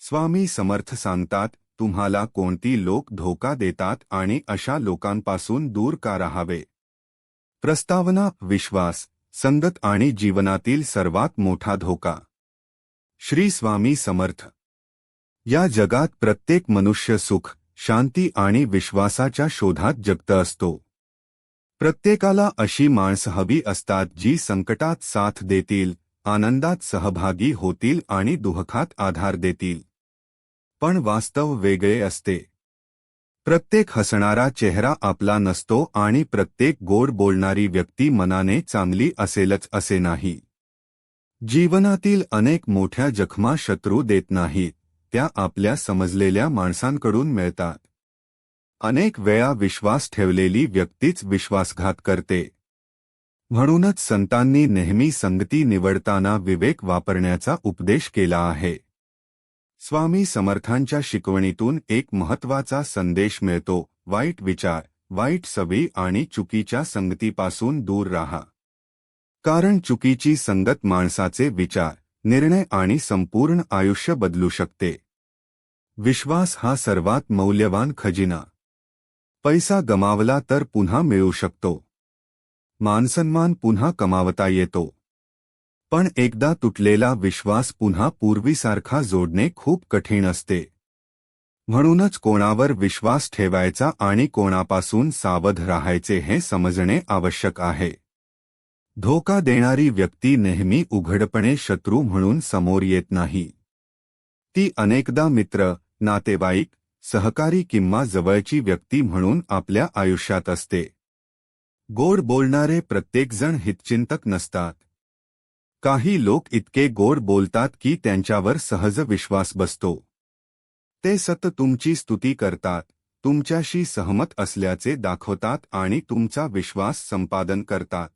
स्वामी समर्थ सांगतात, तुम्हाला कोणती लोक धोका देतात आणि अशा लोकांपासून दूर का राहावे. प्रस्तावना: विश्वास, संगत आणि जीवनातील सर्वात मोठा धोका. श्री स्वामी समर्थ. या जगात प्रत्येक मनुष्य सुख, शांती आणि विश्वासाच्या शोधात जगत असतो. प्रत्येकाला अशी माणसं हवी असतात जी संकटात साथ देतील, आनंदात सहभागी होतील आणि दुःखात आधार देतील. पण वास्तव वेगळे असते. प्रत्येक हसणारा चेहरा आपला नसतो आणि प्रत्येक गोड बोलणारी व्यक्ती मनाने चांगली असेलच असे नाही. जीवनातील अनेक मोठ्या जखमा शत्रू देत नाहीत, त्या आपल्या समजलेल्या माणसांकडून मिळतात. अनेक वेळा विश्वास ठेवलेली व्यक्तीच विश्वासघात करते. म्हणूनच संतांनी नेहमी संगती निवडताना विवेक वापरण्याचा उपदेश केला आहे. स्वामी समर्थांच्या शिकवणीतून एक महत्त्वाचा संदेश मिळतो: वाईट विचार, वाईट सवयी आणि चुकीच्या संगतीपासून दूर राहा. कारण चुकीची संगत माणसाचे विचार, निर्णय आणि संपूर्ण आयुष्य बदलू शकते. विश्वास हा सर्वात मौल्यवान खजिना. पैसा गमावला तर पुन्हा मिळू शकतो. मानसन्मान पुन्हा कमावता येतो. पण एकदा तुटलेला विश्वास पुन्हा पूर्वीसारखा जोडणे खूप कठीण असते. म्हणूनच कोणावर विश्वास ठेवायचा आणि कोणापासून सावध राहायचे हे समजणे आवश्यक आहे. धोका देणारी व्यक्ती नेहमी उघडपणे शत्रू म्हणून समोर येत नाही. ती अनेकदा मित्र, नातेवाईक, सहकारी किंवा जवळची व्यक्ती म्हणून आपल्या आयुष्यात असते. गोड बोलणारे प्रत्येकजण हितचिंतक नसतात. काही लोक इतके गोड बोलतात की त्यांच्यावर सहज विश्वास बसतो. ते सतत तुमची स्तुती करतात, तुमच्याशी सहमत असल्याचे दाखवतात आणि तुमचा विश्वास संपादन करतात.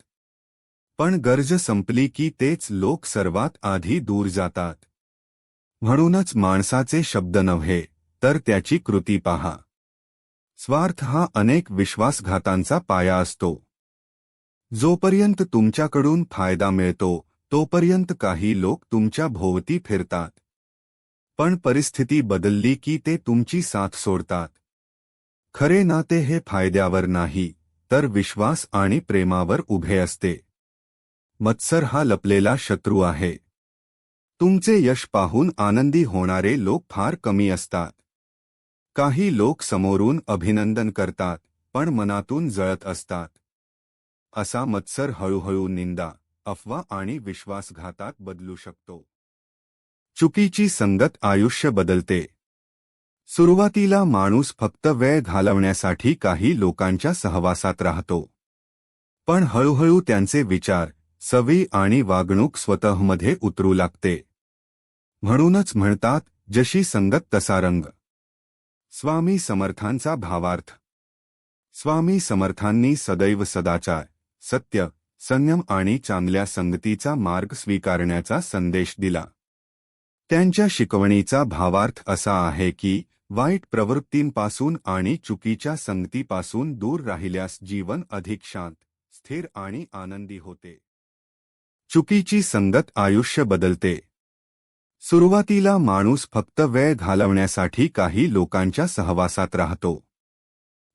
पण गरज संपली की तेच लोक सर्वात आधी दूर जातात. म्हणूनच माणसाचे शब्द नव्हे, तर त्याची कृती पहा. स्वार्थ हा अनेक विश्वासघातांचा पाया असतो. जोपर्यंत तुमच्याकडून फायदा मिळतो, तोपर्यंत काही लोक तुमच्या भोवती फिरतात. पण परिस्थिती बदलली की ते तुमची साथ सोडतात. खरे नाते हे फायद्यावर नाही, तर विश्वास आणि प्रेमावर उभे असते. मत्सर हा लपलेला शत्रू आहे. तुमचे यश पाहून आनंदी होणारे लोक फार कमी असतात. काही लोक समोरून अभिनंदन करतात, पण मनातून जळत असतात. असा मत्सर हळूहळू निंदा, अफवा आणि विश्वासघातात बदलू शकतो. चुकीची संगत आयुष्य बदलते. सुरुवातीला माणूस फक्त वेळ घालवण्यासाठी काही लोकांच्या सहवासात राहतो. पण हळूहळू त्यांचे विचार, सवयी आणि वागणूक स्वतःमध्ये उतरू लागते. म्हणूनच म्हणतात, जशी संगत तसा रंग. स्वामी समर्थांचा भावार्थ. स्वामी समर्थांनी सदैव सदाचार, सत्य, संयम आणि चांगल्या संगतीचा मार्ग स्वीकारण्याचा संदेश दिला. त्यांच्या शिकवणीचा भावार्थ असा आहे की वाईट प्रवृत्तींपासून आणि चुकीच्या संगतीपासून दूर राहिल्यास जीवन अधिक शांत, स्थिर आणि आनंदी होते. चुकीची संगत आयुष्य बदलते. सुरुवातीला माणूस फक्त वेळ घालवण्यासाठी काही लोकांच्या सहवासात राहतो.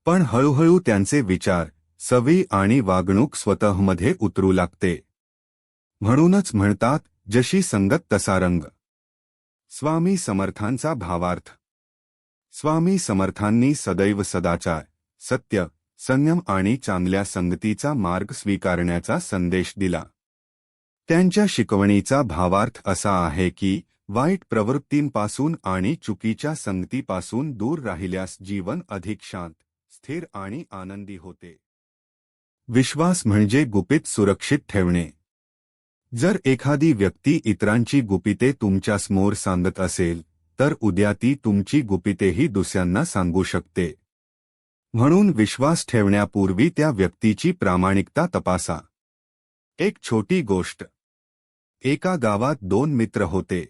पण हळूहळू त्यांचे विचार, सवयी आणि वागणूक स्वतःमध्ये उतरू लागते. म्हणूनच म्हणतात, जशी संगत तसा रंग. स्वामी समर्थांचा भावार्थ. स्वामी समर्थांनी सदैव सदाचार, सत्य, संयम आणि चांगल्या संगतीचा मार्ग स्वीकारण्याचा संदेश दिला. त्यांच्या शिकवणीचा भावार्थ असा आहे की वाईट प्रवृत्तींपासून आणि चुकीच्या संगतीपासून दूर राहिल्यास जीवन अधिक शांत, स्थिर आणि आनंदी होते. विश्वास म्हणजे गुपित सुरक्षित ठेवणे. जर एखादी व्यक्ती इतरांची गुपिते तुमच्यासमोर सांगत असेल, तर उद्या ती तुमची गुपितेही दुसऱ्यांना सांगू शकते. म्हणून विश्वास ठेवण्यापूर्वी त्या व्यक्तीची प्रामाणिकता तपासा. एक छोटी गोष्ट. एका गावात दोन मित्र होते.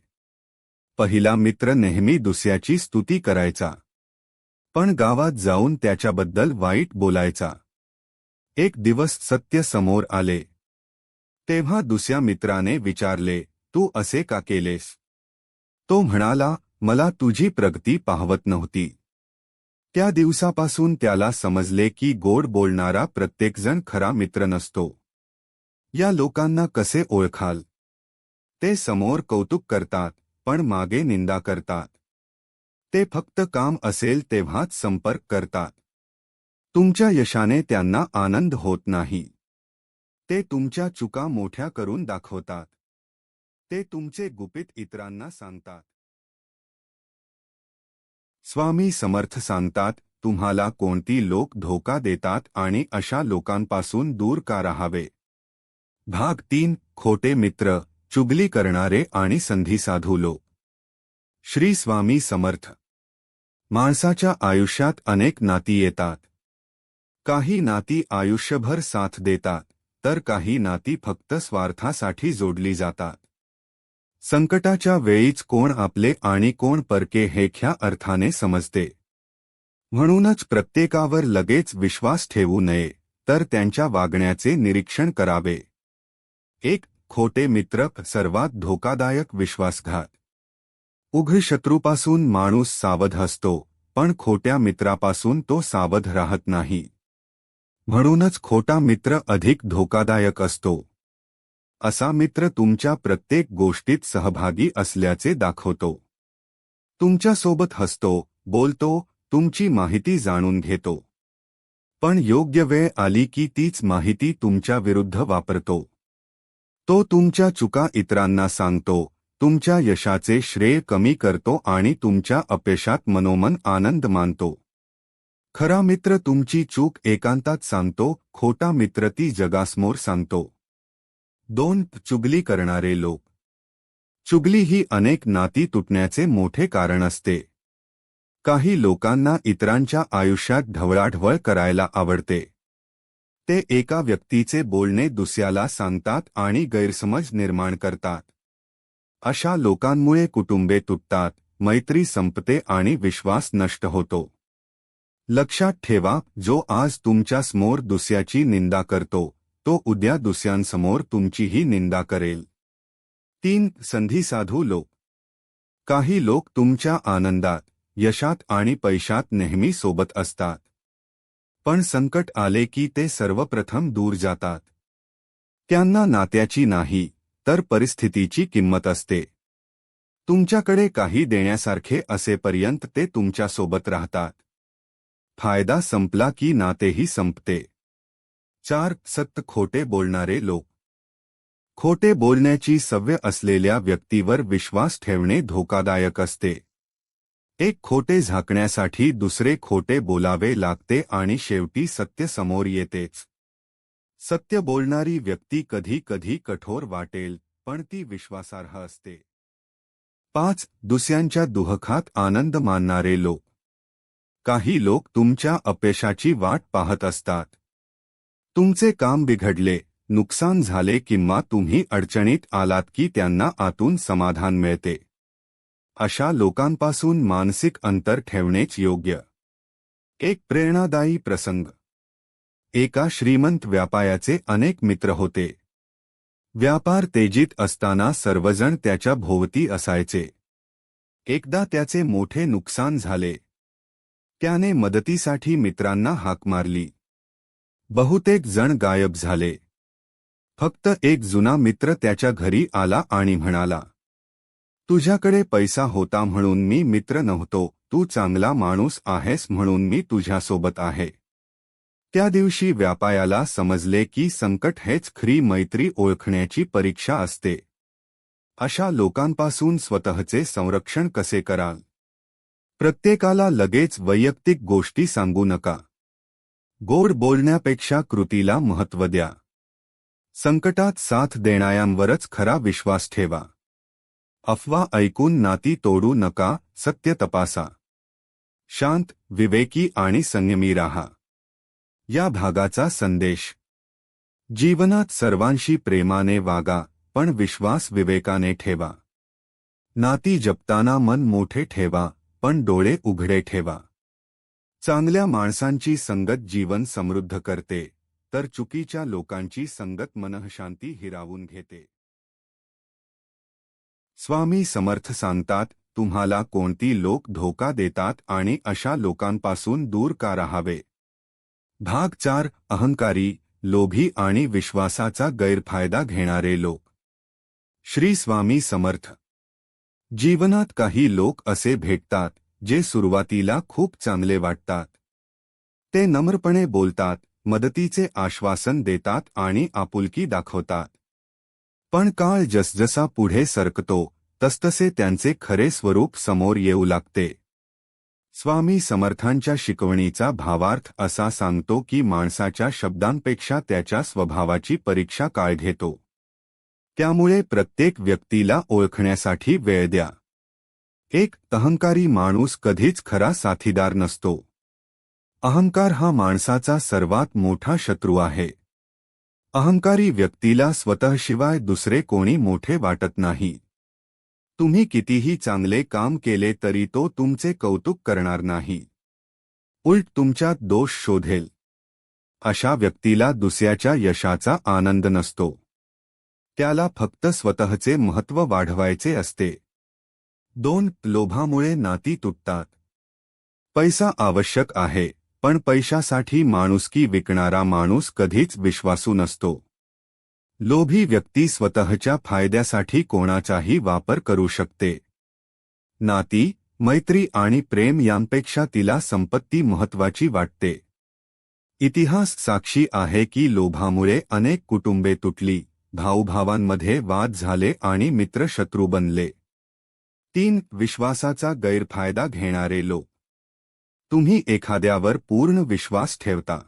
पहिला मित्र नेहमी दुसऱ्याची स्तुती करायचा, पण गावात जाऊन त्याच्याबद्दल वाईट बोलायचा. एक दिवस सत्य समोर आले. तेव्हा दुसऱ्या मित्राने विचारले, तू असे का केलेस? तो म्हणाला, मला तुझी प्रगती पाहवत नव्हती. त्या दिवसापासून त्याला समजले की गोड बोलणारा प्रत्येकजण खरा मित्र नसतो. या लोकांना कसे ओळखाल? ते समोर कौतुक करतात, पण मागे निंदा करतात. ते फक्त काम असेल तेव्हाच संपर्क करतात. तुमच्या यशाने त्यांना आनंद होत नाही. ते तुमच्या चुका मोठ्या करून दाखवतात. ते तुमचे गुपित इतरांना सांगतात. स्वामी समर्थ सांगतात, तुम्हाला कोणती लोक धोका देतात आणि अशा लोकांपासून दूर का राहावे. भाग 3. खोटे मित्र, चुगली करणारे आणि संधीसाधू लोक. श्री स्वामी समर्थ. माणसाच्या आयुष्यात अनेक नाती येतात. काही नाती आयुष्यभर साथ देतात, तर काही नाती फक्त स्वार्थासाठी जोडली जातात. संकटाच्या वेळीच कोण आपले आणि कोण परके हे ख्या अर्थाने समजते. म्हणूनच प्रत्येकावर लगेच विश्वास ठेवू नये, तर त्यांच्या वागण्याचे निरीक्षण करावे. 1. खोटे मित्र सर्वात धोकादायक विश्वासघात. उघड शत्रूपासून माणूस सावध असतो, पण खोट्या मित्रापासून तो सावध राहत नाही. म्हणूनच खोटा मित्र अधिक धोकादायक असतो. असा मित्र तुमच्या प्रत्येक गोष्टीत सहभागी असल्याचे दाखवतो. तुमच्यासोबत हसतो, बोलतो, तुमची माहिती जाणून घेतो. पण योग्य वेळ आली की तीच माहिती तुमच्या विरुद्ध वापरतो. तो तुमच्या चुका इतरांना सांगतो, तुमच्या यशाचे श्रेय कमी करतो आणि तुमच्या अपयशात मनोमन आनंद मानतो. खरा मित्र तुमची चूक एकांतात सांगतो, खोटा मित्र ती जगासमोर सांगतो. 2. चुगली करणारे लोक. चुगली ही अनेक नाती तुटण्याचे मोठे कारण असते. काही लोकांना इतरांच्या आयुष्यात ढवळाढवळ करायला आवडते. ते एका व्यक्तीचे बोलणे दुसऱ्याला सांगतात आणि गैरसमज निर्माण करतात. अशा लोकांमुळे कुटुंबे तुटतात, मैत्री संपते आणि विश्वास नष्ट होतो. लक्षात ठेवा, जो आज तुमच्या समोर दुसऱ्याची निंदा करतो, तो उद्या दुसऱ्यांसमोर तुमचीही निंदा करेल. 3. संधीसाधू लोक. काही लोक तुमच्या आनंदात, यशात आणि पैशात नेहमी सोबत असतात. पण संकट आले की ते सर्वप्रथम दूर जातात. त्यांना नात्याची नाही, तर परिस्थितीची किंमत असते. तुमच्याकडे काही देण्यासारखे असेपर्यंत ते तुमच्यासोबत राहतात. फायदा संपला की नातेही संपते. 4. सत्य खोटे बोलणारे लोक. खोटे बोलण्याची सवय असलेल्या व्यक्तीवर विश्वास ठेवणे धोकादायक असते. एक खोटे झाकण्यासाठी दुसरे खोटे बोलावे लागते आणि शेवटी सत्य समोर येतेच. सत्य बोलणारी व्यक्ती कधी कधी कठोर वाटेल, पण ती विश्वासार्ह असते. 5. दुसऱ्यांच्या दुःखात आनंद मानणारे लोक. काही लोक तुमच्या अपयशाची वाट पाहत असतात. तुमचे काम बिघडले, नुकसान झाले किंवा तुम्ही अडचणीत आलात की त्यांना आतून समाधान मिळते. अशा लोकांपासून मानसिक अंतर ठेवणेच योग्य. एक प्रेरणादायी प्रसंग. एका श्रीमंत व्यापाऱ्याचे अनेक मित्र होते. व्यापार तेजीत असताना सर्वजण त्याच्या भोवती असायचे. एकदा त्याचे मोठे नुकसान झाले. त्याने मदतीसाठी मित्रांना हाक मारली. बहुतेक जण गायब झाले. फक्त एक जुना मित्र त्याच्या घरी आला आणि म्हणाला, तुझ्याकडे पैसा होता म्हणून मी मित्र नव्हतो, तू चांगला माणूस आहेस म्हणून मी तुझ्यासोबत आहे. त्या दिवशी व्यापाऱ्याला समजले की संकट हेच खरी मैत्री ओळखण्याची परीक्षा असते. अशा लोकांपासून स्वतःचे संरक्षण कसे कराल? प्रत्येकाला लगेच वैयक्तिक गोष्टी सांगू नका. गोड बोलण्यापेक्षा कृतीला महत्त्व द्या. संकटात साथ देणाऱ्यांवरच खरा विश्वास ठेवा. अफवा ऐकून नाती तोडू नका, सत्य तपासा. शांत, विवेकी आणि संयमी राहा. या भागाचा संदेश. जीवनात सर्वांशी प्रेमाने वागा, पण विश्वास विवेकाने ठेवा. नाती जपताना मन मोठे ठेवा, पण डोळे उघडे ठेवा. चांगल्या माणसांची संगत जीवन समृद्ध करते, तर चुकीच्या लोकांची संगत मनःशांती हिरावून घेते. स्वामी समर्थ सांगतात, तुम्हाला कोणती लोक धोका देतात आणि अशा लोकांपासून दूर का राहावे. भाग 4. अहंकारी, लोभी आणि विश्वासाचा गैरफायदा घेणारे लोक. श्री स्वामी समर्थ. जीवनात काही लोक असे भेटतात जे सुरुवातीला खूप चांगले वाटतात. ते नम्रपणे बोलतात, मदतीचे आश्वासन देतात आणि आपुलकी दाखवतात. पण काळ जसजसा पुढे सरकतो तसतसे त्यांचे खरे स्वरूप समोर येऊ लागते. स्वामी समर्थांच्या शिकवणीचा भावार्थ असा सांगतो की माणसाच्या शब्दांपेक्षा त्याच्या स्वभावाची परीक्षा काळ घेतो. त्यामुळे प्रत्येक व्यक्तीला ओळखण्यासाठी वेळ द्या. एक अहंकारी माणूस कधीच खरा साथीदार नसतो. अहंकार हा माणसाचा सर्वात मोठा शत्रू आहे. अहंकारी व्यक्तीला स्वतःशिवाय दुसरे कोणी मोठे वाटत नाही. तुम्ही कितीही चांगले काम केले तरी तो तुमचे कौतुक करणार नाही. उलट तुमच्यात दोष शोधेल. अशा व्यक्तीला दुसऱ्याच्या यशाचा आनंद नसतो. त्याला फक्त स्वतःचे महत्त्व वाढवायचे असते. 2. लोभामुळे नाती तुटतात. पैसा आवश्यक आहे, पण पैशासाठी माणुसकी विकणारा माणूस कधीच विश्वासू नसतो. लोभी व्यक्ती स्वतःच्या फायद्यासाठी कोणाचाही वापर करू शकते. नाती, मैत्री आणि प्रेम यांपेक्षा तिला संपत्ती महत्त्वाची वाटते. इतिहास साक्षी आहे की लोभामुळे अनेक कुटुंबे तुटली, भाऊभावांमध्ये वाद झाले आणि मित्र शत्रू बनले. 3. विश्वासाचा गैरफायदा घेणारे लोक. तुम्ही एखाद्यावर पूर्ण विश्वास ठेवता.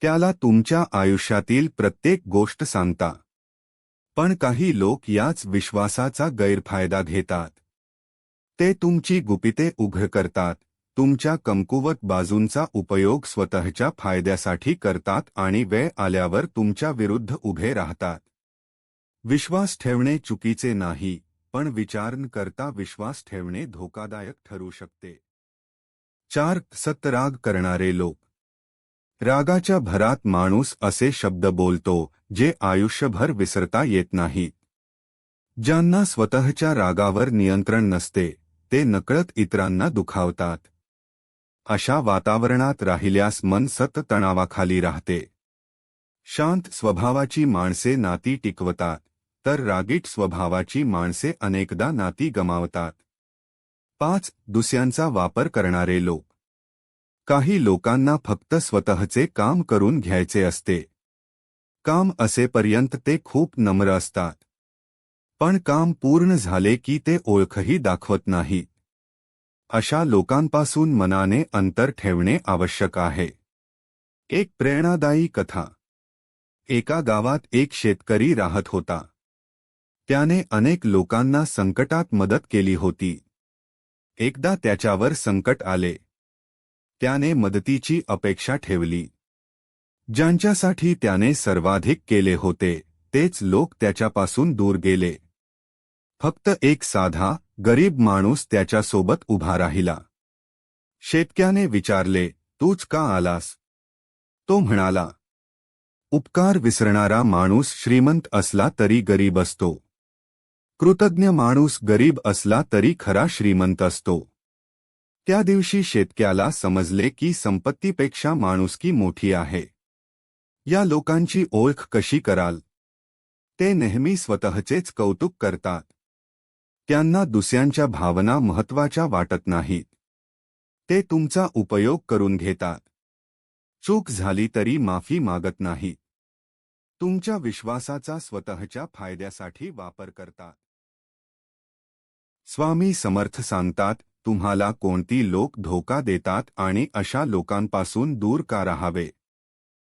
त्याला तुमच्या आयुष्यातील प्रत्येक गोष्ट सांगता. पण काही लोक याच विश्वासाचा गैरफायदा घेतात. ते तुमची गुपिते उघड करतात, तुमच्या कमकुवत बाजूंचा उपयोग स्वतःच्या फायद्यासाठी करतात आणि वेळ आल्यावर तुमच्या विरुद्ध उभे राहतात. विश्वास ठेवणे चुकीचे नाही, पण विचार न करता विश्वास ठेवणे धोकादायक ठरू शकते. 4. सतराग करणारे लोक. रागाच्या भरात माणूस असे शब्द बोलतो जे आयुष्यभर विसरता येत नाहीत. ज्यांना स्वतःच्या रागावर नियंत्रण नसते ते नकळत इतरांना दुखावतात. अशा वातावरणात राहिल्यास मन सतत तणावाखाली राहते. शांत स्वभावाची माणसे नाती टिकवतात, तर रागीट स्वभावाची माणसे अनेकदा नाती गमावतात. 5. दुसऱ्यांचा वापर करणारे लोक. काही लोकांना फक्त स्वतःचे काम करून घ्यायचे असते. काम असेपर्यंत ते खूप नम्र असतात. पण काम पूर्ण झाले की ते ओळखही दाखवत नाहीत. अशा लोकांपासून मनाने अंतर ठेवणे आवश्यक आहे. एक प्रेरणादायी कथा. एका गावात एक शेतकरी राहत होता. त्याने अनेक लोकांना संकटात मदत केली होती. एकदा त्याच्यावर संकट आले. त्याने मदतीची अपेक्षा ठेवली. ज्यांच्यासाठी त्याने सर्वाधिक केले होते तेच लोक त्याच्यापासून दूर गेले. फक्त एक साधा, गरीब माणूस त्याच्यासोबत उभा राहिला. शेतकऱ्याने विचारले, तूच का आलास? तो म्हणाला, उपकार विसरणारा माणूस श्रीमंत असला तरी गरीब असतो. कृतज्ञ माणूस गरीब असला तरी खरा श्रीमंत असतो. त्या दिवशी शेतकऱ्याला समजले की संपत्तीपेक्षा माणुसकी मोठी आहे. या लोकांची ओळख कशी कराल? ते नेहमी स्वतःचेच कौतुक करतात. त्यांना दुसऱ्यांच्या भावना महत्त्वाच्या वाटत नाहीत. ते तुमचा उपयोग करून घेतात. चूक झाली तरी माफी मागत नाहीत. तुमच्या विश्वासाचा स्वतःच्या फायद्यासाठी वापर करतात. स्वामी समर्थ सांगतात, तुम्हाला कोणती लोक धोका देतात आणि अशा लोकांपासून दूर का राहावे.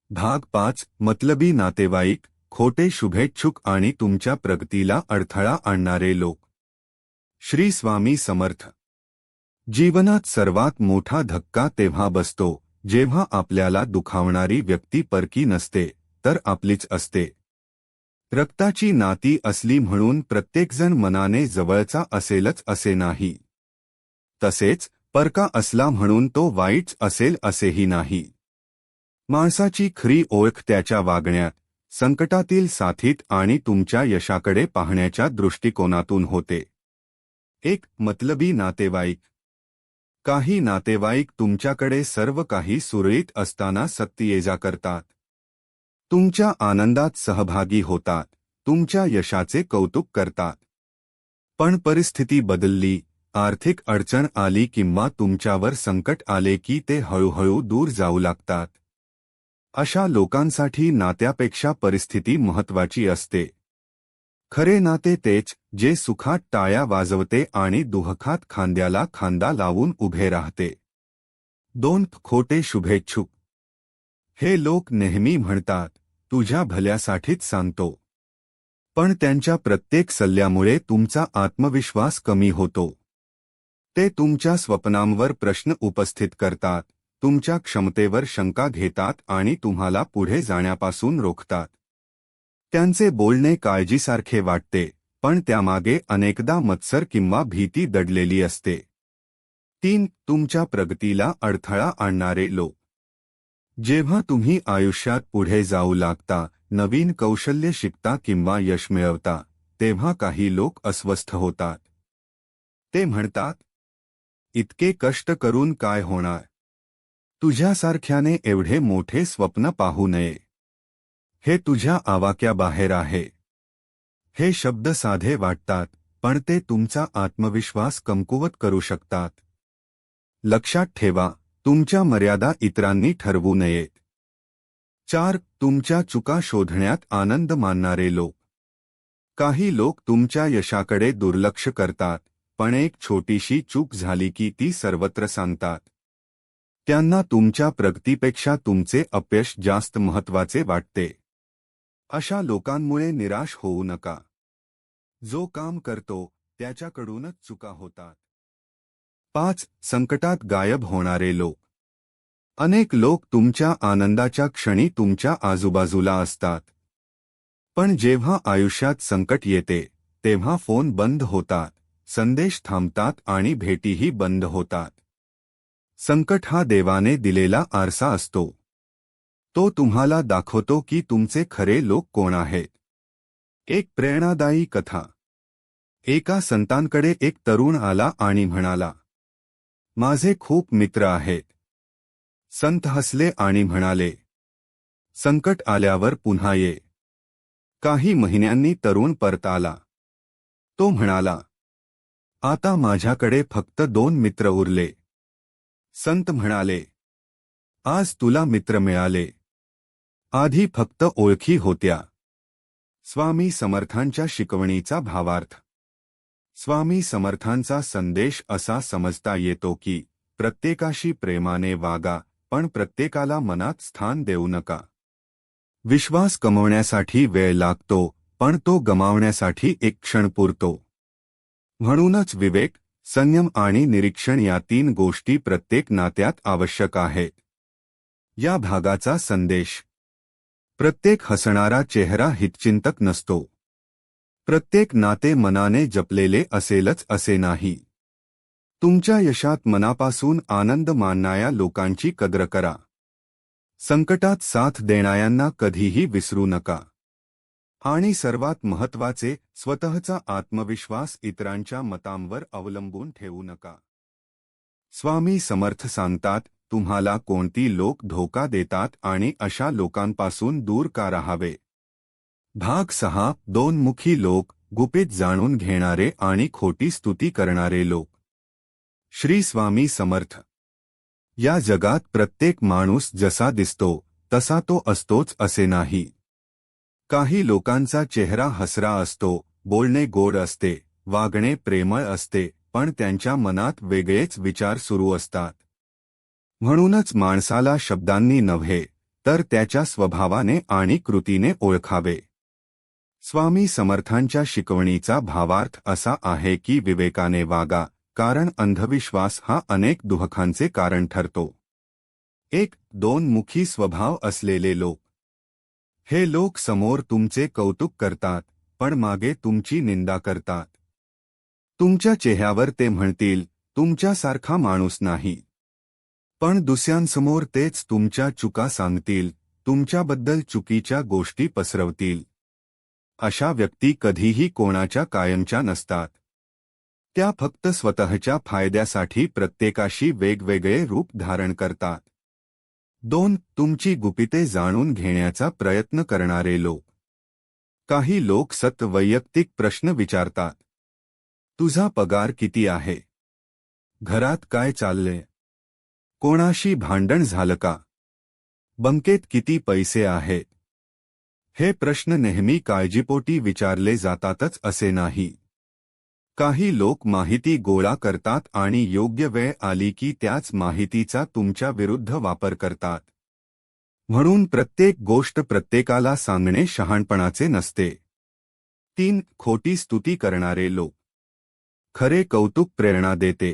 भाग 5. मतलबी नातेवाईक, खोटे शुभेच्छुक आणि तुमच्या प्रगतीला अडथळा आणणारे लोक. श्री स्वामी समर्थ. जीवनात सर्वात मोठा धक्का तेव्हा बसतो जेव्हा आपल्याला दुखावणारी व्यक्ती परकी नसते तर आपलीच असते. रक्ताची नाती असली म्हणून प्रत्येकजण मनाने जवळचा असेलच असे नाही. तसेच परका असला म्हणून तो वाईट असेल असेही नाही. माणसाची खरी ओळख त्याच्या वागण्यात, संकटातील साथीत आणि तुमच्या यशाकडे पाहण्याच्या दृष्टिकोनातून होते. एक मतलबी नातेवाईक. काही नातेवाईक तुमच्याकडे सर्व काही सुरळीत असताना सत्तेजा करतात. तुमच्या आनंदात सहभागी होतात, तुमच्या यशाचे कौतुक करतात. पण परिस्थिती बदलली, आर्थिक अडचण आली किंवा तुमच्यावर संकट आले की ते हळूहळू दूर जाऊ लागतात. अशा लोकांसाठी नात्यापेक्षा परिस्थिती महत्त्वाची असते. खरे नाते तेच जे सुखात टाळ्या वाजवते आणि दुःखात खांद्याला खांदा लावून उभे राहते. 2 खोटे शुभेच्छुक. हे लोक नेहमी म्हणतात, तुझ्या भल्यासाठीच सांगतो. पण त्यांच्या प्रत्येक सल्ल्यामुळे तुमचा आत्मविश्वास कमी होतो. ते तुमच्या स्वप्नांवर प्रश्न उपस्थित करतात, तुमच्या क्षमतेवर शंका घेतात आणि तुम्हाला पुढे जाण्यापासून रोखतात. त्यांचे बोलणे काळजीसारखे वाटते, पण त्यामागे अनेकदा मत्सर किंवा भीती दडलेली असते. 3 तुमच्या प्रगतीला अडथळा आणणारे लोक. जेव्हा तुम्ही आयुष्यात पुढे जाऊ लागता, नवीन कौशल्य शिकता किंवा यश मिळवता, तेव्हा काही लोक अस्वस्थ होतात. ते म्हणतात, इतके कष्ट करून काय होणार? तुझ्यासारख्याने एवढे मोठे स्वप्न पाहू नये. हे तुझ्या आवाक्याबाहेर आहे. हे शब्द साधे वाटतात, पण ते तुमचा आत्मविश्वास कमकुवत करू शकतात. लक्षात ठेवा, तुमच्या मर्यादा इतरांनी ठरवू नयेत. 4 तुमच्या चुका शोधण्यात आनंद मानणारे लोक. काही लोक तुमच्या यशाकडे दुर्लक्ष करतात, पण एक छोटीशी चूक झाली की ती सर्वत्र सांगतात. त्यांना तुमच्या प्रगतीपेक्षा तुमचे अपयश जास्त महत्त्वाचे वाटते. अशा लोकांमुळे निराश होऊ नका. जो काम करतो त्याच्याकडूनच चुका होतात. 5 संकटात गायब होणारे लोक. अनेक लोक तुमच्या आनंदाच्या क्षणी तुमच्या आजूबाजूला असतात. पण जेव्हा आयुष्यात संकट येते, तेव्हा फोन बंद होतात, संदेश थांबतात आणि भेटीही बंद होतात. संकट हा देवाने दिलेला आरसा असतो. तो तुम्हाला दाखवतो की तुमचे खरे लोक कोण आहेत. एक प्रेरणादायी कथा. एका संतांकडे एक तरुण आला आणि म्हणाला, माझे खूप मित्र आहेत. संत हसले आणि म्हणाले, संकट आल्यावर पुन्हा ये. काही महिन्यांनी तरुण परत आला. तो म्हणाला, आता माझ्याकडे फक्त 2 मित्र उरले. संत म्हणाले, आज तुला मित्र मिळाले. आधी फक्त ओळखी होत्या. स्वामी समर्थांच्या शिकवणीचा भावार्थ. स्वामी समर्थांचा संदेश असा समजता येतो की प्रत्येकाशी प्रेमाने वागा, पण प्रत्येकाला मनात स्थान देऊ नका. विश्वास कमवण्यासाठी वेळ लागतो, पण तो गमावण्यासाठी एक क्षण पुरतो. म्हणूनच विवेक, संयम आणि निरीक्षण या 3 गोष्टी प्रत्येक नात्यात आवश्यक आहेत. या भागाचा संदेश. प्रत्येक हसणारा चेहरा हितचिंतक नसतो. प्रत्येक नाते मनाने जपलेले असेलच असे नाही. तुमच्या यशात मनापासून आनंद मानणाऱ्या लोकांची कदर करा. संकटात साथ देणाऱ्यांना कधीही विसरू नका. आणि सर्वात महत्त्वाचे, स्वतःचा आत्मविश्वास इतरांच्या मतांवर अवलंबून ठेवू नका. स्वामी समर्थ सांगतात, तुम्हाला कोणती लोक धोका देतात आणि अशा लोकांपासून दूर का राहावे. भाग 6 दोनमुखी लोक, गुपित जाणून घेणारे आणि खोटी स्तुती करणारे लोक. श्री स्वामी समर्थ. या जगात प्रत्येक माणूस जसा दिसतो तसा तो असतोच असे नाही. काही लोकांचा चेहरा हसरा असतो, बोलणे गोड असते, वागणे प्रेमळ असते, पण त्यांच्या मनात वेगळेच विचार सुरू असतात. म्हणूनच माणसाला शब्दांनी नव्हे, तर त्याच्या स्वभावाने आणि कृतीने ओळखावे. स्वामी समर्थांच्या शिकवणीचा भावार्थ असा आहे की विवेकाने वागा, कारण अंधविश्वास हा अनेक दुःखांचे कारण ठरतो. 1 दोनमुखी स्वभाव असलेले लोक. हे लोक समोर तुमचे कौतुक करतात, पण मागे तुमची निंदा करतात. तुमच्या चेहऱ्यावर ते म्हणतील, तुमच्यासारखा माणूस नाही. पण दुसऱ्यांसमोर तेच तुमच्या चुका सांगतील, तुमच्याबद्दल चुकीच्या गोष्टी पसरवतील. अशा व्यक्ती कधीही कोणाच्या कायमच्या नसतात. त्या फक्त स्वतःच्या फायद्यासाठी प्रत्येकाशी वेगवेगळे रूप धारण करतात. 2. तुमची गुपिते जाणून घेण्याचा प्रयत्न करणारे लोक. काही लोक वैयक्तिक प्रश्न विचारतात. तुझा पगार किती आहे? घरात काय चालले? कोणाशी भांडण झालं का? बँकेत किती पैसे आहेत? हे प्रश्न नेहमी काळजीपोटी विचारले जातातच असे नाही. काही लोक माहिती गोळा करतात आणि योग्य वेळ आली की त्याच माहितीचा तुमच्या विरुद्ध वापर करतात. म्हणून प्रत्येक गोष्ट प्रत्येकाला सांगणे शहाणपणाचे नसते. 3. खोटी स्तुती करणारे लोक. खरे कौतुक प्रेरणा देते,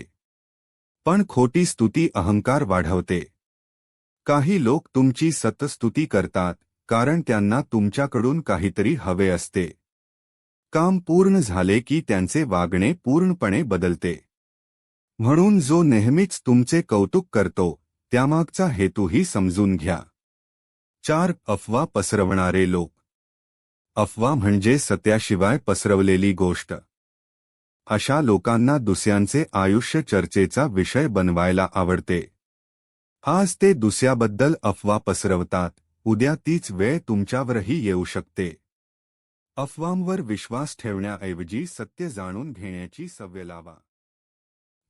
पण खोटी स्तुती अहंकार वाढवते. काही लोक तुमची स्तुती करतात कारण त्यांना तुमच्याकडून काहीतरी हवे असते. काम पूर्ण झाले की त्यांचे वागणे पूर्णपणे बदलते. म्हणून जो नेहमीच तुमचे कौतुक करतो त्यामागचा हेतूही समजून घ्या. 4. अफवा पसरवणारे लोक. अफवा म्हणजे सत्याशिवाय पसरवलेली गोष्ट. अशा लोकांना दुसऱ्यांचे आयुष्य चर्चेचा विषय बनवायला आवडते. आज ते दुसऱ्याबद्दल अफवा पसरवतात, उद्या तीच वेळ तुमच्यावरही येऊ शकते. अफवांवर विश्वास ठेवण्याऐवजी सत्य जाणून घेण्याची सवय लावा.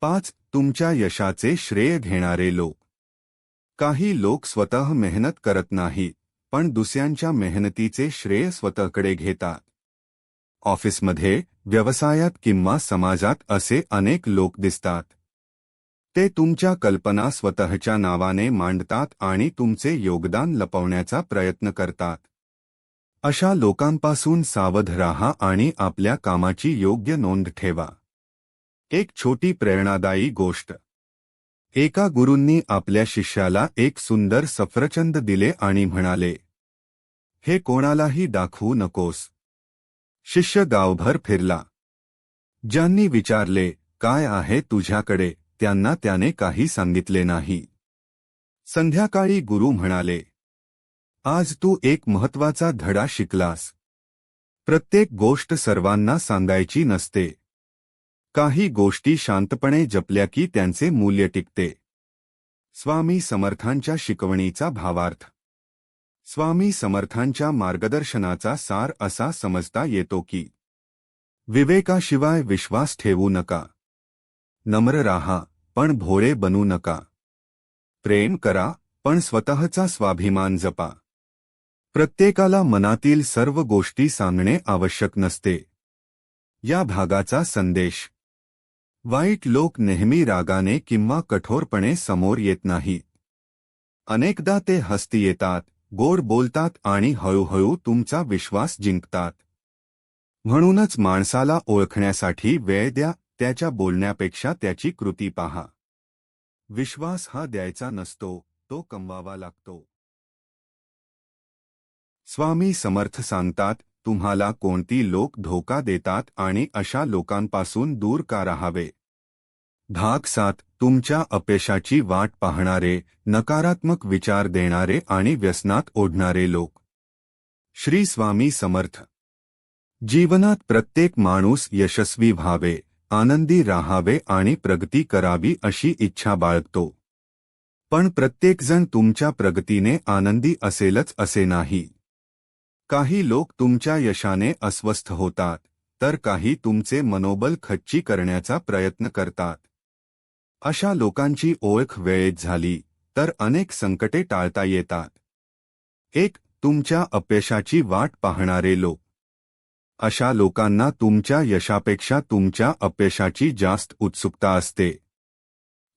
5. तुमच्या यशाचे श्रेय घेणारे लोक. काही लोक स्वतः मेहनत करत नाहीत, पण दुसऱ्यांच्या मेहनतीचे श्रेय स्वतःकडे घेतात. ऑफिसमध्ये, व्यवसायात किंवा समाजात असे अनेक लोक दिसतात. ते तुमच्या कल्पना स्वतःच्या नावाने मांडतात आणि तुमचे योगदान लपवण्याचा प्रयत्न करतात. अशा लोकांपासून सावध राहा आणि आपल्या कामाची योग्य नोंद ठेवा. एक छोटी प्रेरणादायी गोष्ट. एका गुरूंनी आपल्या शिष्याला एक सुंदर सफरचंद दिले आणि म्हणाले, हे कोणालाही दाखवू नकोस. शिष्य गावभर फिरला. ज्यांनी विचारले, काय आहे तुझ्याकडे, त्यांना त्याने काही सांगितले नाही. संध्याकाळी गुरु म्हणाले, आज तू एक महत्त्वाचा धडा शिकलास. प्रत्येक गोष्ट सर्वांना सांगायची नसते. काही गोष्टी शांतपणे जपल्या की त्यांचे मूल्य टिकते. स्वामी समर्थांच्या शिकवणीचा भावार्थ. स्वामी समर्थांच्या मार्गदर्शनाचा सार असा समजता येतो की विवेकाशिवाय विश्वास ठेवू नका. नम्र राहा, पण भोळे बनू नका. प्रेम करा, पण स्वतःचा स्वाभिमान जपा. प्रत्येकाला मनातील सर्व गोष्टी सांगणे आवश्यक नसते. या भागाचा संदेश. वाईट लोक नेहमी रागाने किंवा कठोरपणे समोर येत नाहीत. अनेकदा ते हसती येतात, गोड बोलतात आणि हळूहळू तुमचा विश्वास जिंकतात. म्हणूनच माणसाला ओळखण्यासाठी वेळ द्या, त्याच्या बोलण्यापेक्षा त्याची कृती पहा. विश्वास हा द्यायचा नसतो, तो कमवावा लागतो. स्वामी समर्थ सांगतात, तुम्हाला कोणती लोक धोका देतात आणि अशा लोकांपासून दूर का राहावे. भाग 7. तुमच्या अपयशाची वाट पाहणारे, नकारात्मक विचार देणारे आणि व्यसनात ओढणारे लोक. श्री स्वामी समर्थ. जीवनात प्रत्येक माणूस यशस्वी व्हावे, आनंदी राहावे आणि प्रगती करावी अशी इच्छा बाळगतो. पण प्रत्येकजण तुमच्या प्रगतीने आनंदी असेलच असे नाही. काही लोक तुमच्या यशाने अस्वस्थ होतात, तर काही तुमचे मनोबल खच्ची करण्याचा प्रयत्न करतात. अशा लोकांची ओळख वेळेत झाली तर अनेक संकटे टाळता येतात. 1. तुमच्या अपयशाची वाट पाहणारे लोक. अशा लोकांना तुमच्या यशापेक्षा तुमच्या अपयशाची जास्त उत्सुकता असते.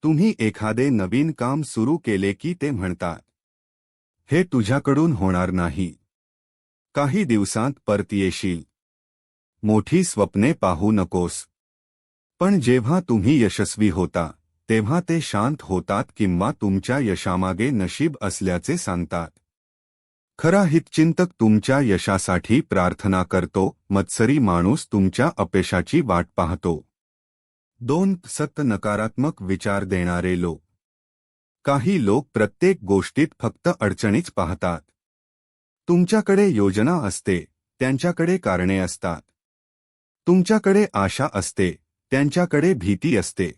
तुम्ही एखादे नवीन काम सुरू केले की ते म्हणतात, हे तुझ्याकडून होणार नाही. काही दिवसांत परत येशील. मोठी स्वप्ने पाहू नकोस. पण जेव्हा तुम्ही यशस्वी होता, तेव्हा ते शांत होतात किंवा तुमच्या यशामागे नशीब असल्याचे सांगतात. खरा हितचिंतक तुमच्या यशासाठी प्रार्थना करतो, मत्सरी माणूस तुमच्या अपयशाची वाट पाहतो. 2. नकारात्मक विचार देणारे लोक. काही लोक प्रत्येक गोष्टीत फक्त अडचणीच पाहतात. तुमच्याकडे योजना असते, त्यांच्याकडे कारणे असतात. तुमच्याकडे आशा असते, त्यांच्याकडे भीती असते.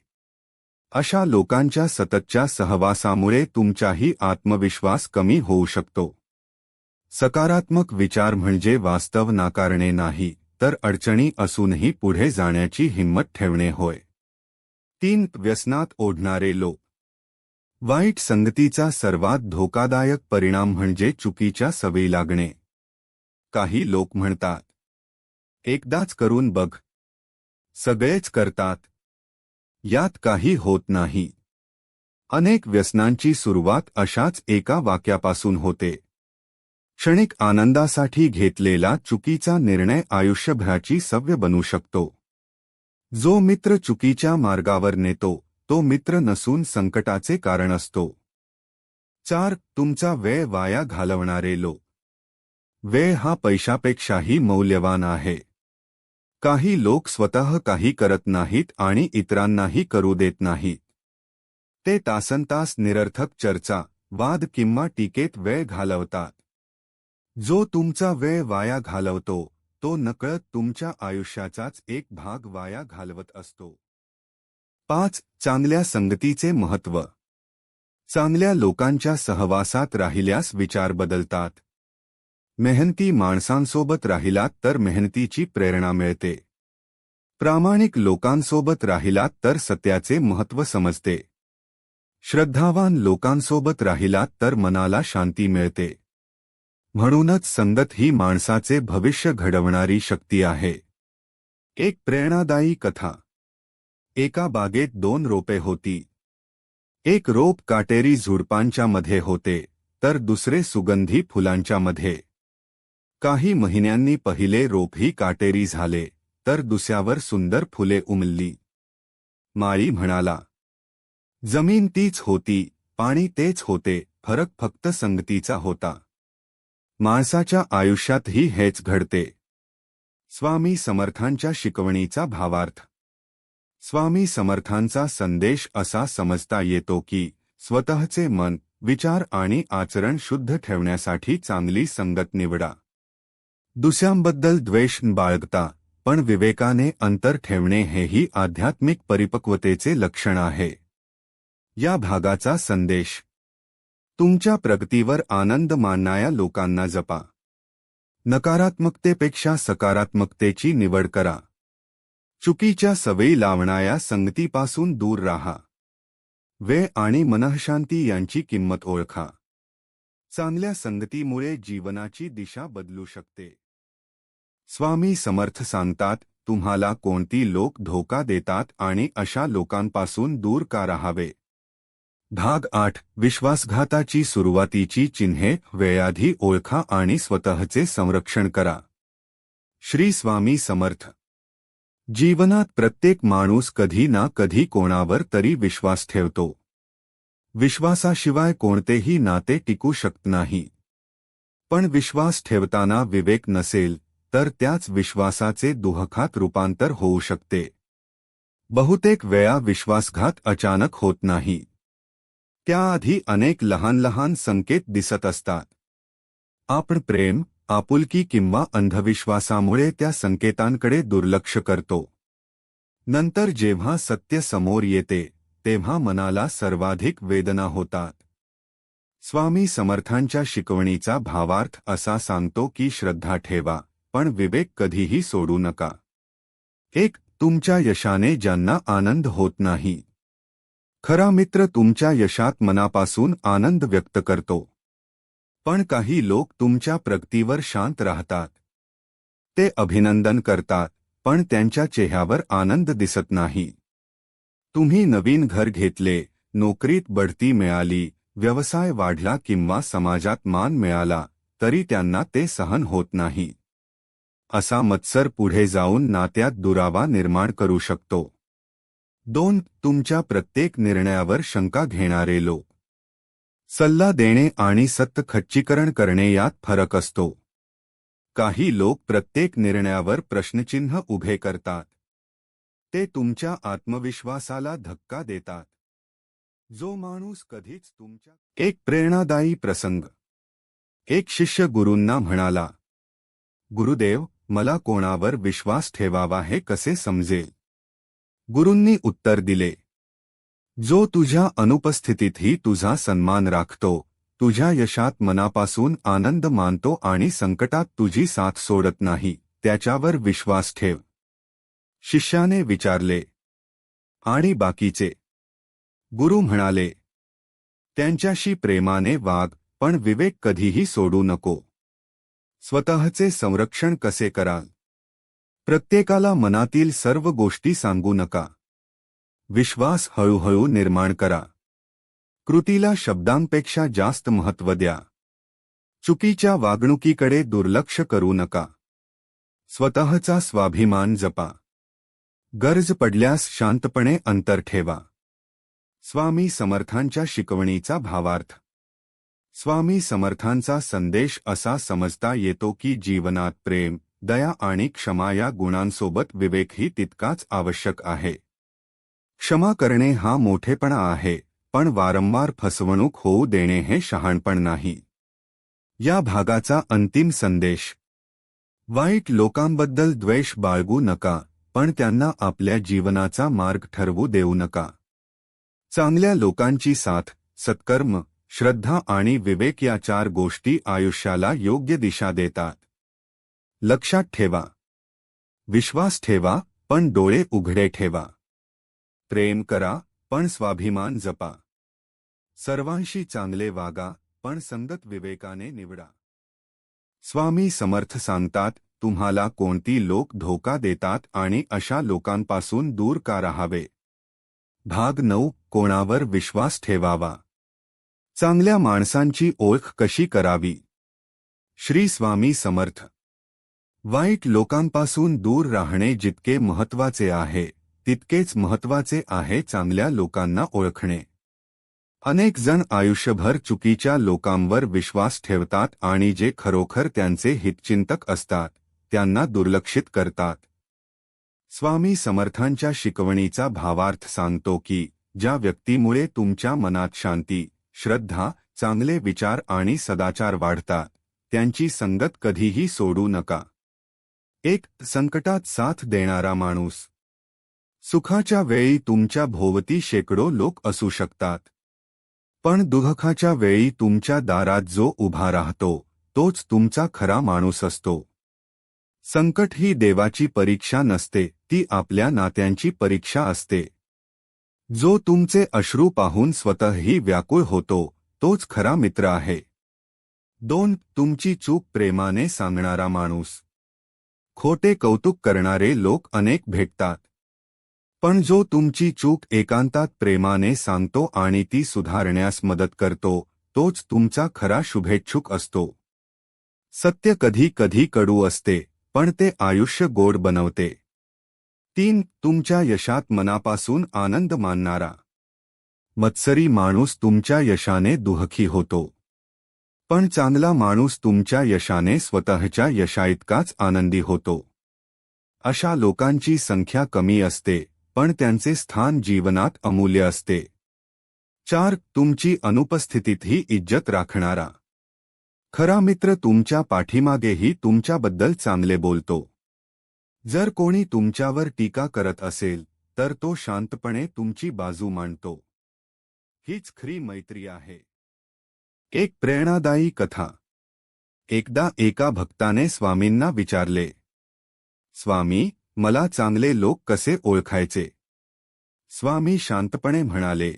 अशा लोकांच्या सततच्या सहवासामुळे तुमचाही आत्मविश्वास कमी होऊ शकतो. सकारात्मक विचार म्हणजे वास्तव नाकारणे नाही, तर अडचणी असूनही पुढे जाण्याची हिंमत ठेवणे होय. 3. व्यसनात ओढणारे लोक. वाईट संगतीचा सर्वात धोकादायक परिणाम म्हणजे चुकीच्या सवयी लागणे. काही लोक म्हणतात, एकदाच करून बघ. सगळेच करतात. यात काही होत नाही. अनेक व्यसनांची सुरुवात अशाच एका वाक्यापासून होते. क्षणिक आनंदासाठी घेतलेला चुकीचा निर्णय आयुष्यभराची सवय बनू शकतो. जो मित्र चुकीच्या मार्गावर नेतो, तो मित्र नसून संकटाचे कारण असतो. 4. तुमचा वेळ वाया घालवणारे लोक. वेळ हा पैशापेक्षाही मौल्यवान आहे. काही लोक स्वतः काही करत नाहीत आणि इतरांनाही करू देत नाहीत. ते तासनतास निरर्थक चर्चा, वाद किंवा टीकेत वेळ घालवतात. जो तुमचा वेळ वाया घालवतो, तो नकळत तुमच्या आयुष्याचाच एक भाग वाया घालवत असतो. 5. चांगल्या संगतीचे महत्त्व. चांगल्या लोकांच्या सहवासात राहिल्यास विचार बदलतात. मेहनती माणसांसोबत राहिलात तर मेहनतीची प्रेरणा मिळते. प्रामाणिक लोकांसोबत राहिलात तर सत्याचे महत्त्व समजते. श्रद्धावान लोकांसोबत राहिलात तर मनाला शांती मिळते. म्हणूनच संगत ही माणसाचे भविष्य घडवणारी शक्ती आहे. एक प्रेरणादायी कथा. एका बागेत 2 रोपे होती. एक रोप काटेरी झुडपांच्या मध्ये होते, तर दुसरे सुगंधी फुलांच्या मध्ये. काही महिन्यांनी पहिले रोपही काटेरी झाले, तर दुसऱ्यावर सुंदर फुले उमलली. माळी म्हणाला, जमीन तीच होती, पाणी तेच होते, फरक फक्त संगतीचा होता. माणसाच्या आयुष्यातही हेच घडते. स्वामी समर्थांच्या शिकवणीचा भावार्थ. स्वामी समर्थांचा संदेश असा समजता येतो की स्वतःचे मन, विचार आणि आचरण शुद्ध ठेवण्यासाठी चांगली संगत निवडा. दुसऱ्यांबद्दल द्वेष बाळगता, पण विवेकाने अंतर ठेवणे हेही आध्यात्मिक परिपक्वतेचे लक्षण आहे. या भागाचा संदेश. तुमच्या प्रगतीवर आनंद मानणाऱ्या लोकांना जपा. नकारात्मकतेपेक्षा सकारात्मकतेची निवड करा. चुकीच्या सवयी लावणाऱ्या संगतीपासून दूर राहा. वेळ आणि मनःशांती यांची किंमत ओळखा. चांगल्या संगतीमुळे जीवनाची दिशा बदलू शकते. स्वामी समर्थ सांगतात, तुम्हाला कोणती लोक धोका देतात आणि अशा लोकांपासून दूर का राहावे. भाग 8. विश्वासघाताची सुरुवातीची चिन्हे. वेळाआधी ओळखा आणि स्वतःचे संरक्षण करा. श्री स्वामी समर्थ. जीवनात प्रत्येक माणूस कधी ना कधी कोणावर तरी विश्वास ठेवतो. विश्वासाशिवाय कोणतेही नाते टिकू शकत नाही. पण विश्वास ठेवताना विवेक नसेल, तर त्याच विश्वासाचे दुःखात रूपांतर होऊ शकते. बहुतेक वेळा विश्वासघात अचानक होत नाही. त्याआधी अनेक लहान लहान संकेत दिसत असतात. आपण प्रेम, आपुलकी किंवा अंधविश्वासामुळे त्या संकेतांकडे दुर्लक्ष करतो. नंतर जेव्हा सत्य समोर येते, तेव्हा मनाला सर्वाधिक वेदना होतात. स्वामी समर्थांच्या शिकवणीचा भावार्थ असा सांगतो की श्रद्धा ठेवा, पण विवेक कधीही सोडू नका. 1. तुमच्या यशाने ज्यांना आनंद होत नाही. खरा मित्र तुमच्या यशात मनापासून आनंद व्यक्त करतो. पण काही लोक तुमच्या प्रगतीवर शांत राहतात. ते अभिनंदन करतात, पण त्यांच्या चेहऱ्यावर आनंद दिसत नाही. तुम्ही नवीन घर घेतले, नोकरीत बढती मिळाली, व्यवसाय वाढला किंवा समाजात मान मिळाला, तरी त्यांना ते सहन होत नाही. असा मत्सर पुढे जाऊन नात्यात दुरावा निर्माण करू शकतो. 2. तुमच्या प्रत्येक निर्णयावर शंका घेणारे लोक. सल्ला देणे आणि सत्य खच्चीकरण करणे यात फरक असतो. काही लोक प्रत्येक निर्णयावर प्रश्नचिन्ह उभे करतात. ते तुमच्या आत्मविश्वासाला धक्का देतात. जो माणूस कधीच तुमच्या. एक प्रेरणादायी प्रसंग. एक शिष्य गुरूंना म्हणाला, गुरुदेव, मला कोणावर विश्वास ठेवावा हे कसे समजेल. गुरूंनी उत्तर दिले, जो तुझ्या अनुपस्थितीतही तुझा सन्मान राखतो, तुझ्या यशात मनापासून आनंद मानतो आणि संकटात तुझी साथ सोडत नाही, त्याच्यावर विश्वास ठेव. शिष्याने विचारले, आणि बाकीचे? गुरु म्हणाले, त्यांच्याशी प्रेमाने वाग, पण विवेक कधीही सोडू नको. स्वतःचे संरक्षण कसे कराल? प्रत्येकाला मनातील सर्व गोष्टी सांगू नका. विश्वास हळूहळू निर्माण करा. कृतीला शब्दांपेक्षा जास्त महत्त्व द्या. चुकीच्या वागणुकीकडे दुर्लक्ष करू नका. स्वतःचा स्वाभिमान जपा. गरज पडल्यास शांतपणे अंतर ठेवा. स्वामी समर्थांच्या शिकवणीचा भावार्थ. स्वामी समर्थांचा संदेश असा समजता येतो की जीवनात प्रेम, दया आणि क्षमा या गुणांसोबत विवेकही तितकाच आवश्यक आहे. क्षमा करणे हा मोठेपणा आहे, पण वारंवार फसवणूक होऊ देणे हे शहाणपण नाही. या भागाचा अंतिम संदेश. वाईट लोकांबद्दल द्वेष बाळगू नका, पण त्यांना आपल्या जीवनाचा मार्ग ठरवू देऊ नका. चांगल्या लोकांची साथ, सत्कर्म, श्रद्धा आणि विवेक या 4 गोष्टी आयुष्याला योग्य दिशा देतात. लक्षात ठेवा. विश्वास ठेवा, पण डोळे उघडे ठेवा. प्रेम करा, पण स्वाभिमान जपा. सर्वांशी चांगले वागा, पण संगत विवेकाने निवडा. स्वामी समर्थ सांगतात, तुम्हाला कोणती लोक धोका देतात आणि अशा लोकांपासून दूर का राहावे. भाग 9. कोणावर विश्वास ठेवावा. चांगल्या माणसांची ओळख कशी करावी. श्री स्वामी समर्थ. वाईट लोकांपासून दूर राहणे जितके महत्त्वाचे आहे, तितकेच महत्त्वाचे आहे चांगल्या लोकांना ओळखणे. अनेक जण आयुष्यभर चुकीच्या लोकांवर विश्वास ठेवतात आणि जे खरोखर त्यांचे हितचिंतक असतात, त्यांना दुर्लक्षित करतात. स्वामी समर्थांच्या शिकवणीचा भावार्थ सांगतो की, ज्या व्यक्तीमुळे तुमच्या मनात शांती, श्रद्धा, चांगले विचार आणि सदाचार वाढतात, त्यांची संगत कधीही सोडू नका. 1. संकटात साथ देणारा माणूस. सुखाच्या वेळी तुमच्या भोवती शेकडो लोक असू शकतात, पण दुःखाच्या वेळी तुमच्या दारात जो उभा राहतो, तोच तुमचा खरा माणूस असतो. संकट ही देवाची परीक्षा नसते, ती आपल्या नात्यांची परीक्षा असते. जो तुमचे अश्रू पाहून स्वतःही व्याकुळ होतो, तोच खरा मित्र आहे. 2. तुमची चूक प्रेमाने सांगणारा माणूस. खोटे कौतुक करणारे लोक अनेक भेटतात, पण जो तुमची चूक एकांतात प्रेमाने सांगतो आणि ती सुधारण्यास मदत करतो, तोच तुमचा खरा शुभेच्छुक असतो. सत्य कधी कधी कडू असते, पण ते आयुष्य गोड बनवते. 3. तुमच्या यशात मनापासून आनंद मानणारा. मत्सरी माणूस तुमच्या यशाने दुःखी होतो, पण चांगला माणूस तुमच्या यशाने स्वतःच्या यशाइतकाच आनंदी होतो. अशा लोकांची संख्या कमी असते, पण त्यांचे स्थान जीवनात अमूल्य असते. 4. तुमची अनुपस्थितीतही इज्जत राखणारा. खरा मित्र तुमच्या पाठीमागेही तुमच्याबद्दल चांगले बोलतो. जर कोणी तुमच्यावर टीका करत असेल, तर तो शांतपणे तुमची बाजू मांडतो. हीच खरी मैत्री आहे. एक प्रेरणादायी कथा. एकदा एका भक्ताने स्वामींना विचारले, स्वामी, मला चांगले लोक कसे ओळखायचे. स्वामी शांतपणे म्हणाले,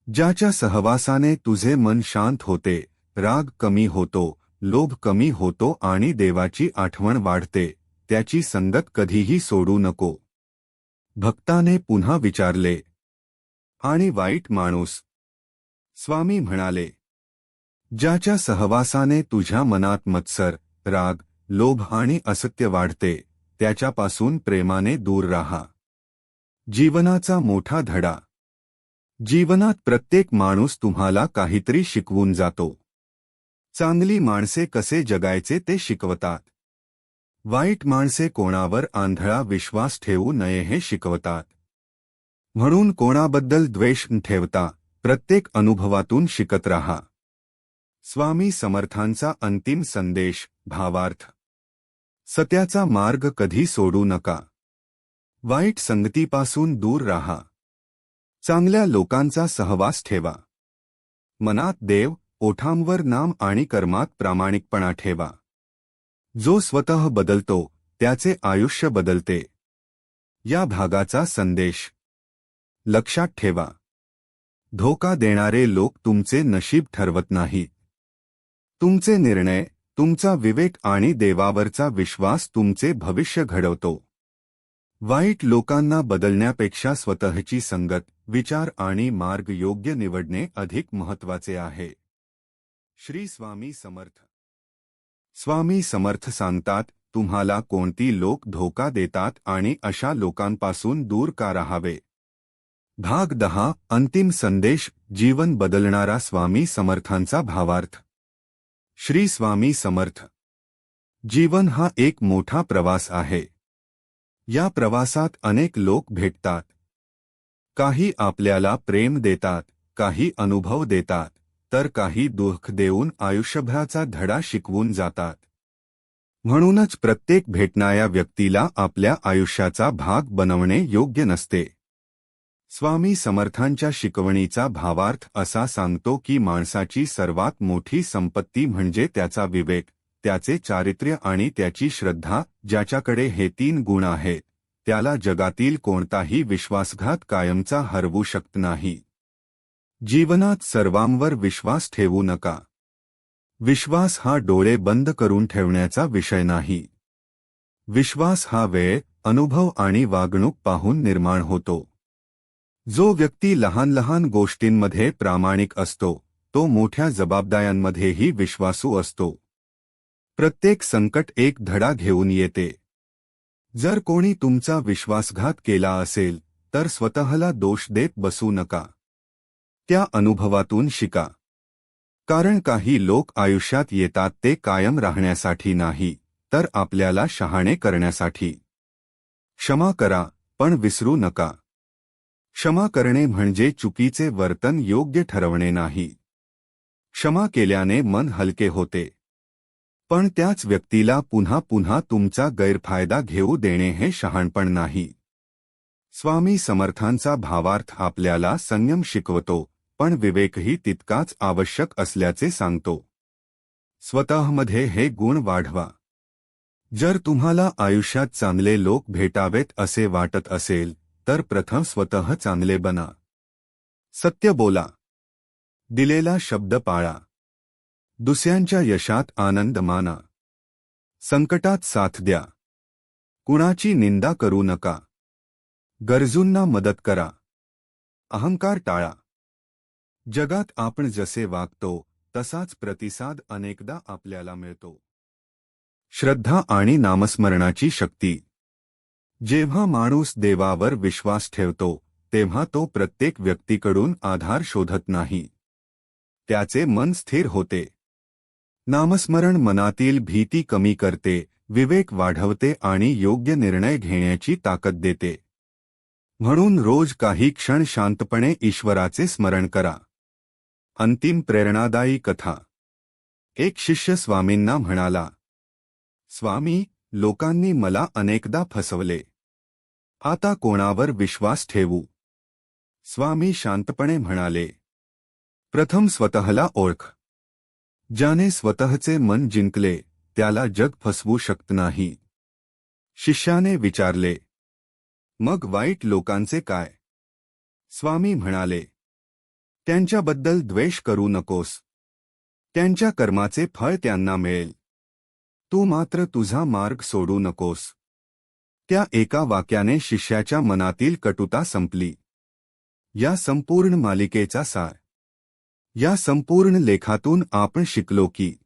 ज्याच्या सहवासाने तुझे मन शांत होते, राग कमी होतो, लोभ कमी होतो आणि देवाची आठवण वाढते, त्याची संगत कधीही सोडू नको. भक्ताने पुन्हा विचारले, आणि वाईट माणूस. स्वामी म्हणाले, ज्याच्या सहवासाने तुझ्या मनात मत्सर, राग, लोभ आणि असत्य वाढते, त्याच्यापासून प्रेमाने दूर राहा. जीवनाचा मोठा धडा. जीवनात प्रत्येक माणूस तुम्हाला काहीतरी शिकवून जातो. चांगली माणसे कसे जगायचे ते शिकवतात. वाईट माणसे कोणावर आंधळा विश्वास ठेवू नये हे शिकवतात. म्हणून कोणाबद्दल द्वेष न ठेवता, प्रत्येक अनुभवातून शिकत राहा. स्वामी समर्थांचा अंतिम संदेश. भावार्थ. सत्याचा मार्ग कधी सोडू नका. वाईट संगतीपासून दूर राहा. चांगल्या लोकांचा सहवास ठेवा. मनात देव, ओठांवर नाम आणि कर्मात प्रामाणिकपणा ठेवा. जो स्वतः बदलतो त्याचे आयुष्य बदलते. या भागाचा संदेश लक्षात ठेवा. धोका देणारे लोक तुमचे नशीब ठरवत नाहीत. तुमचे निर्णय, तुमचा विवेक आणि देवावरचा विश्वास तुमचे भविष्य घडवतो. वाईट लोकांना बदलण्यापेक्षा स्वतःची संगत, विचार आणि मार्ग योग्य निवडणे अधिक महत्त्वाचे आहे. श्री स्वामी समर्थ. स्वामी समर्थ सांगतात, तुम्हाला कोणती लोक धोका देतात आणि अशा लोकांपासून दूर का राहावे. भाग 10. अंतिम संदेश. जीवन बदलणारा स्वामी समर्थांचा भावार्थ. श्री स्वामी समर्थ. जीवन हा एक मोठा प्रवास आहे. या प्रवासात अनेक लोक भेटतात. काही आपल्याला प्रेम देतात, काही अनुभव देतात, तर काही दुःख देऊन आयुष्यभराचा धडा शिकवून जातात. म्हणूनच प्रत्येक भेटणाऱ्या व्यक्तीला आपल्या आयुष्याचा भाग बनवणे योग्य नसते. स्वामी समर्थांच्या शिकवणीचा भावार्थ असा सांगतो की माणसाची सर्वात मोठी संपत्ती म्हणजे त्याचा विवेक, त्याचे चारित्र्य आणि त्याची श्रद्धा. ज्याच्याकडे हे 3 गुण आहेत, त्याला जगातील कोणताही विश्वासघात कायमचा हरवू शकत नाही. जीवनात सर्वांवर विश्वास ठेवू नका. विश्वास हा डोळे बंद करून ठेवण्याचा विषय नाही. विश्वास हा वेळ, अनुभव आणि वागणूक पाहून निर्माण होतो. जो व्यक्ती लहान लहान गोष्टींमध्ये प्रामाणिक असतो, तो मोठ्या जबाबदाऱ्यांमध्येही विश्वासू असतो. प्रत्येक संकट एक धडा घेऊन येते. जर कोणी तुमचा विश्वासघात केला असेल, तर स्वतःला दोष देत बसू नका. त्या अनुभवातून शिका. कारण काही लोक आयुष्यात येतात ते कायम राहण्यासाठी नाही, तर आपल्याला शहाणे करण्यासाठी. क्षमा करा, पण विसरू नका. क्षमा करणे म्हणजे चुकीचे वर्तन योग्य ठरवणे नाही. क्षमा केल्याने मन हलके होते. पण त्याच व्यक्तीला पुन्हा पुन्हा तुमचा गैरफायदा घेऊ देणे हे शहाणपण नाही. स्वामी समर्थांचा भावार्थ आपल्याला संयम शिकवतो, पण विवेकही तितकाच आवश्यक असल्याचे सांगतो. स्वतःमध्ये हे गुण वाढवा. जर तुम्हाला आयुष्यात चांगले लोक भेटावेत असे वाटत असेल, तर प्रथम स्वतः चांगले बना. सत्य बोला. दिलेला शब्द पाळा. दुसऱ्यांच्या यशात आनंद माना. संकटात साथ द्या. कुणाची निंदा करू नका. गरजूंना मदत करा. अहंकार टाळा. जगात आपण जसे वागतो तसाच प्रतिसाद अनेकदा आपल्याला मिळतो. श्रद्धा आणि नामस्मरणाची शक्ती. जेव्हा माणूस देवावर विश्वास ठेवतो, तेव्हा तो प्रत्येक व्यक्तीकडून आधार शोधत नाही. त्याचे मन स्थिर होते. नामस्मरण मनातील भीती कमी करते, विवेक वाढवते आणि योग्य निर्णय घेण्याची ताकद देते. म्हणून रोज काही क्षण शांतपणे ईश्वराचे स्मरण करा. अंतिम प्रेरणादायी कथा. एक शिष्य स्वामींना म्हणाला, स्वामी, लोकांनी मला अनेकदा फसवले. आता कोणावर विश्वास ठेवू. स्वामी शांतपणे म्हणाले, प्रथम स्वतःला ओळख. ज्याने स्वतःचे मन जिंकले, त्याला जग फसवू शकत नाही. शिष्याने विचारले, मग वाईट लोकांचे काय. स्वामी म्हणाले, त्यांच्याबद्दल द्वेष करू नकोस. त्यांच्या कर्माचे फळ त्यांना मिळेल. तू मात्र तुझा मार्ग सोडू नकोस. त्या एका वाक्याने शिष्याच्या मनातील कटुता संपली. या संपूर्ण मालिकेचा सार. या संपूर्ण लेखातून आपण शिकलो की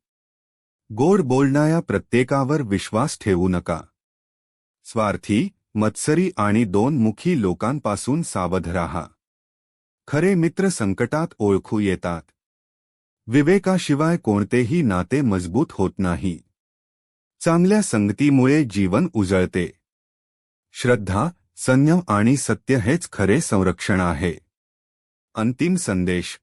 गोड बोलणाऱ्या प्रत्येकावर विश्वास ठेवू नका. स्वार्थी, मत्सरी आणि दोनमुखी लोकांपासून सावध राहा. खरे मित्र संकटात ओळखू येतात. विवेकाशिवाय कोणतेही नाते मजबूत होत नाही. चांगल्या संगतीमुळे जीवन उजळते. श्रद्धा, संयम आणि सत्य हेच खरे संरक्षण आहे. अंतिम संदेश.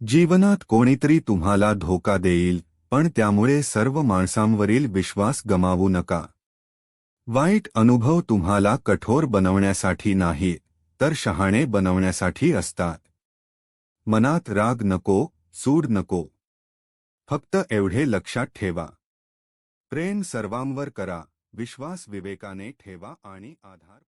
जीवनात कोणीतरी तुम्हाला धोका देईल, पण त्यामुळे सर्व माणसांवरील विश्वास गमावू नका. वाईट अनुभव तुम्हाला कठोर बनवण्यासाठी नाही, तर शहाणे बनवण्यासाठी असतात. मनात राग नको, सूड नको. फक्त एवढे लक्षात ठेवा. प्रेम सर्वांवर करा, विश्वास विवेकाने ठेवा आणि आधार